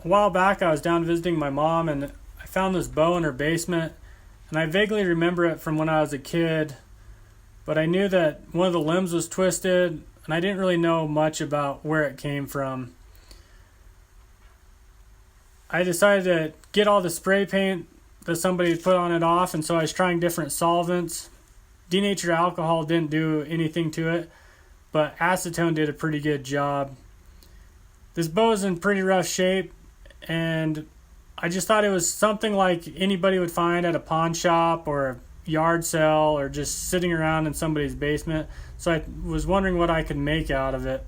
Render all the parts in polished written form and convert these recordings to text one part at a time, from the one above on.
A while back I was down visiting my mom and I found this bow in her basement, and I vaguely remember it from when I was a kid, but I knew that one of the limbs was twisted and I didn't really know much about where it came from. I decided to get all the spray paint that somebody had put on it off, and so I was trying different solvents. Denatured alcohol didn't do anything to it, but acetone did a pretty good job. This bow is in pretty rough shape, and I just thought it was something like anybody would find at a pawn shop or a yard sale or just sitting around in somebody's basement. So I was wondering what I could make out of it.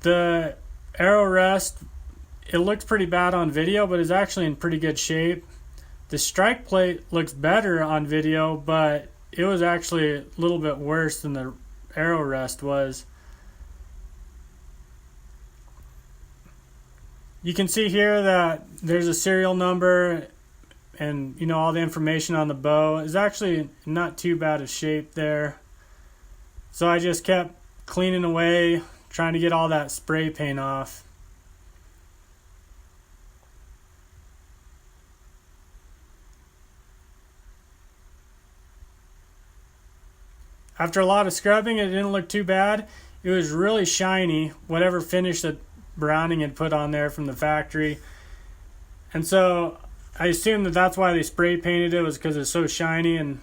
The arrow rest, it looked pretty bad on video, but it's actually in pretty good shape. The strike plate looks better on video, but it was actually a little bit worse than the arrow rest was. You can see here that there's a serial number and all the information on the bow is actually not too bad a shape there. So I just kept cleaning away, trying to get all that spray paint off. After a lot of scrubbing, it didn't look too bad. It was really shiny, whatever finish that Browning had put on there from the factory. And so I assumed that that's why they spray painted it, was because it's so shiny, and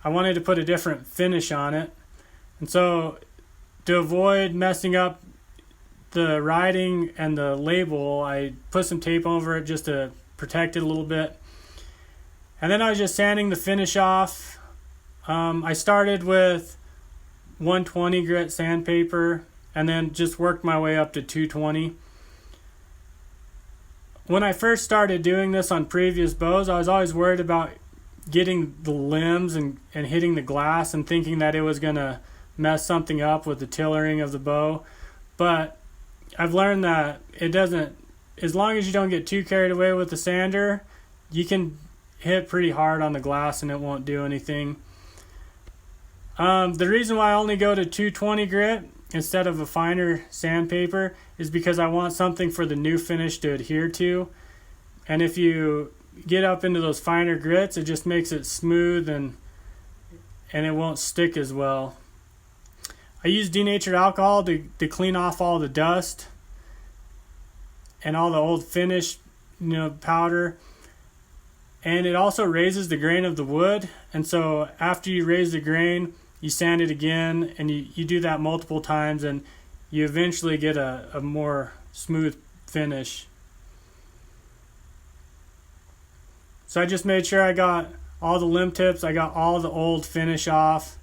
I wanted to put a different finish on it. And so to avoid messing up the writing and the label, I put some tape over it just to protect it a little bit. And then I was just sanding the finish off. I started with 120 grit sandpaper and then just worked my way up to 220. When I first started doing this on previous bows, I was always worried about getting the limbs and hitting the glass and thinking that it was going to mess something up with the tillering of the bow. But I've learned that it doesn't, as long as you don't get too carried away with the sander, you can hit pretty hard on the glass and it won't do anything. The reason why I only go to 220 grit instead of a finer sandpaper is because I want something for the new finish to adhere to. And if you get up into those finer grits, it just makes it smooth and it won't stick as well. I use denatured alcohol to clean off all the dust and all the old finish, powder. And it also raises the grain of the wood. And so after you raise the grain, you sand it again, and you do that multiple times, and you eventually get a more smooth finish. So I just made sure I got all the limb tips, I got all the old finish off.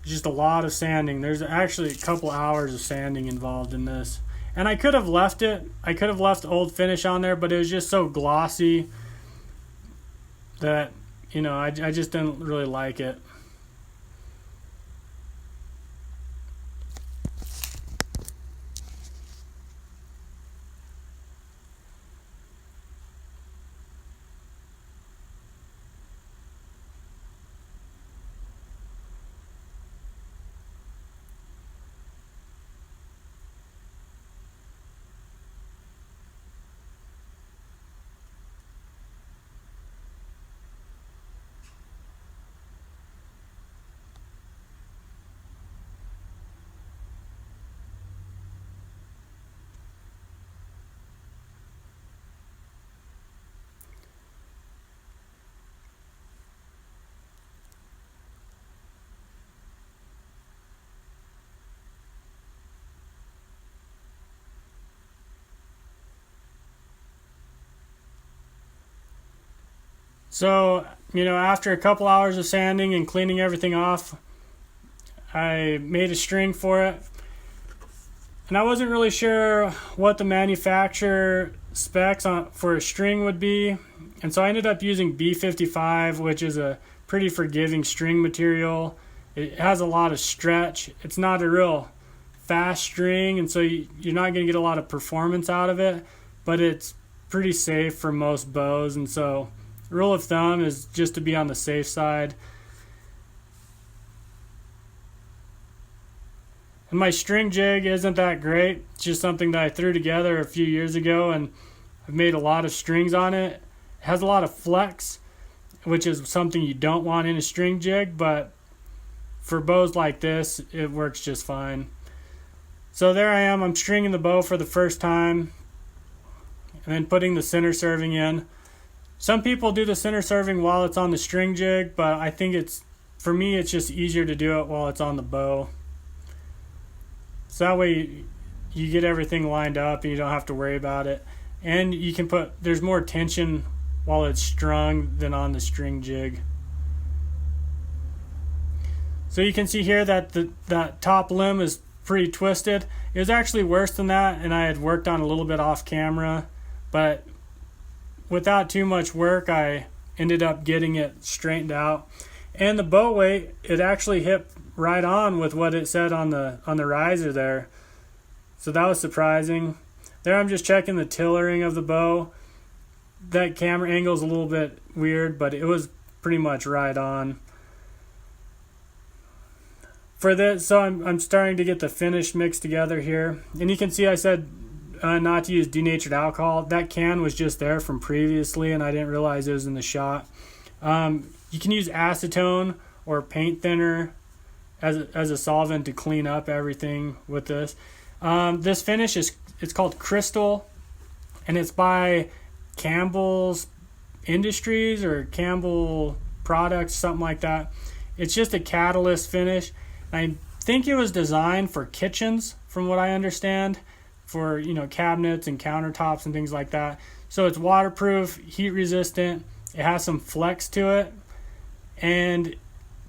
Just a lot of sanding. There's actually a couple hours of sanding involved in this. And I could have left it. I could have left old finish on there, but it was just so glossy that, I just didn't really like it. So, after a couple hours of sanding and cleaning everything off, I made a string for it. And I wasn't really sure what the manufacturer specs for a string would be. And so I ended up using B55, which is a pretty forgiving string material. It has a lot of stretch. It's not a real fast string, and so you're not going to get a lot of performance out of it, but it's pretty safe for most bows. And so rule of thumb is just to be on the safe side. And my string jig isn't that great. It's just something that I threw together a few years ago, and I've made a lot of strings on it. It has a lot of flex, which is something you don't want in a string jig, but for bows like this, it works just fine. So there I am. I'm stringing the bow for the first time and then putting the center serving in. Some people do the center serving while it's on the string jig, but I think for me, it's just easier to do it while it's on the bow. So that way you get everything lined up and you don't have to worry about it. And you can there's more tension while it's strung than on the string jig. So you can see here that that top limb is pretty twisted. It was actually worse than that, and I had worked on a little bit off camera, but without too much work, I ended up getting it straightened out. And the bow weight, it actually hit right on with what it said on the riser there. So that was surprising. There I'm just checking the tillering of the bow. That camera angle is a little bit weird, but it was pretty much right on. For this, so I'm starting to get the finish mixed together here. And you can see I said not to use denatured alcohol. That can was just there from previously, and I didn't realize it was in the shot. You can use acetone or paint thinner as a solvent to clean up everything with this. This finish it's called Crystal, and it's by Campbell's Industries or Campbell Products, something like that. It's just a catalyst finish. I think it was designed for kitchens, from what I understand, for cabinets and countertops and things like that. So it's waterproof, heat resistant. It has some flex to it, and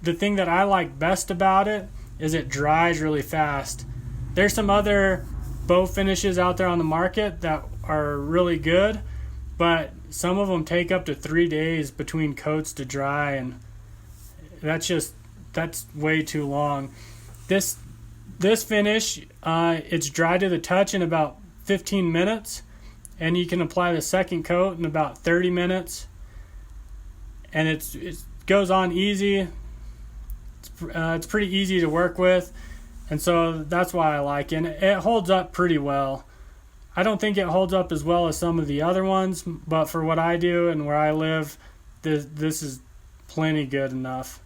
the thing that I like best about it is it dries really fast. There's some other bow finishes out there on the market that are really good, but some of them take up to 3 days between coats to dry, and that's way too long. This finish, it's dry to the touch in about 15 minutes, and you can apply the second coat in about 30 minutes, and it goes on easy. It's pretty easy to work with, and so that's why I like it. And it holds up pretty well. I don't think it holds up as well as some of the other ones, but for what I do and where I live, this is plenty good enough.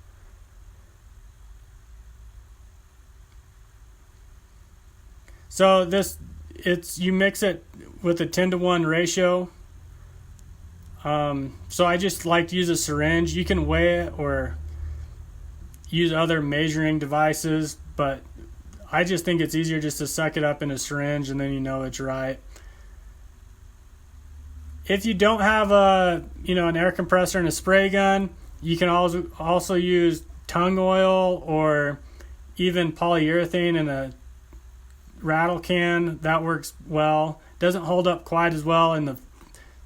So you mix it with a 10-to-1 ratio. So I just like to use a syringe. You can weigh it or use other measuring devices, but I just think it's easier just to suck it up in a syringe, and then you know it's right. If you don't have an air compressor and a spray gun, you can also use tung oil or even polyurethane in a rattle can. That works well. Doesn't hold up quite as well, and the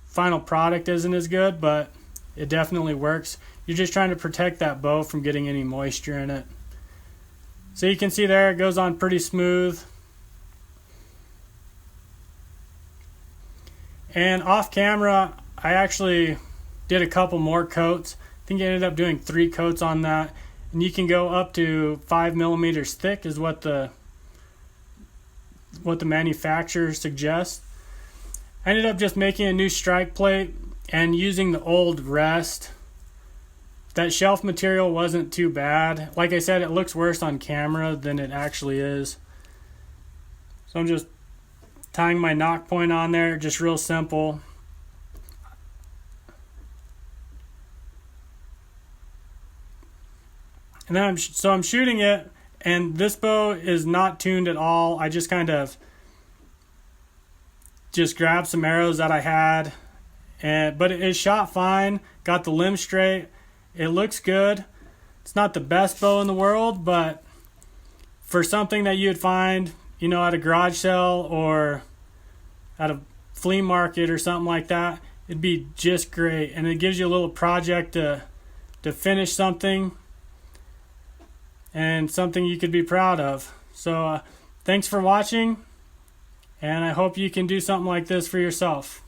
final product isn't as good, but it definitely works. You're just trying to protect that bow from getting any moisture in it. So you can see there it goes on pretty smooth. And off camera, I actually did a couple more coats. I think I ended up doing 3 coats on that. And you can go up to 5 millimeters thick is what the manufacturer suggests. I ended up just making a new strike plate and using the old rest. That shelf material wasn't too bad. Like I said, it looks worse on camera than it actually is. So I'm just tying my knock point on there, just real simple. And then I'm shooting it, and this bow is not tuned at all. I just kind of just grabbed some arrows that I had, but it is shot fine. Got the limb straight. It looks good. It's not the best bow in the world, but for something that you'd find, at a garage sale or at a flea market or something like that, it'd be just great. And it gives you a little project to finish something and something you could be proud of. So thanks for watching, and I hope you can do something like this for yourself.